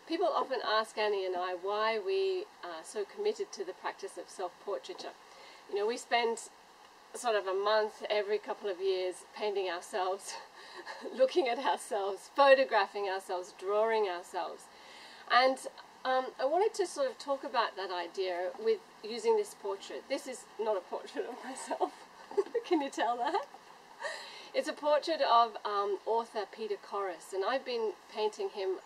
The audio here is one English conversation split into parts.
People often ask Annie and I why we are so committed to the practice of self-portraiture. You know, we spend sort of a month every couple of years painting ourselves, looking at ourselves, photographing ourselves, drawing ourselves. And I wanted to sort of talk about that idea with using this portrait. This is not a portrait of myself. Can you tell that? It's a portrait of author Peter Corris, and I've been painting him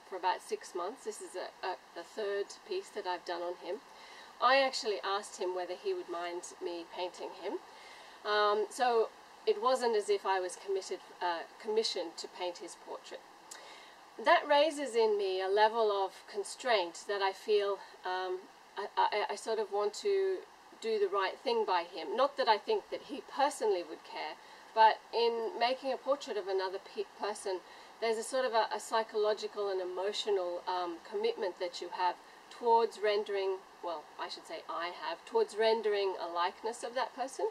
for about 6 months. This is the third piece that I've done on him. I actually asked him whether he would mind me painting him. So it wasn't as if I was commissioned to paint his portrait. That raises in me a level of constraint that I feel I sort of want to do the right thing by him. Not that I think that he personally would care, but in making a portrait of another person, there's a sort of a psychological and emotional commitment that you have towards rendering, well, I should say I have, towards rendering a likeness of that person.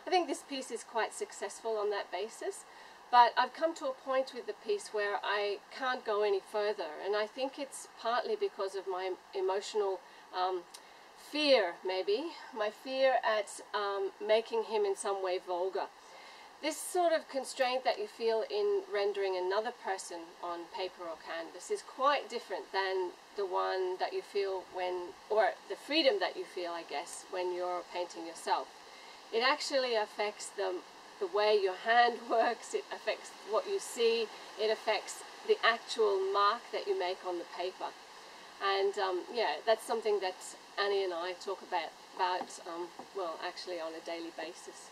I think this piece is quite successful on that basis, but I've come to a point with the piece where I can't go any further, and I think it's partly because of my emotional fear, maybe, my fear at making him in some way vulgar. This sort of constraint that you feel in rendering another person on paper or canvas is quite different than the one that you feel when, or the freedom that you feel, I guess, when you're painting yourself. It actually affects the way your hand works, it affects what you see, it affects the actual mark that you make on the paper. And yeah, that's something that Annie and I talk about well, actually on a daily basis.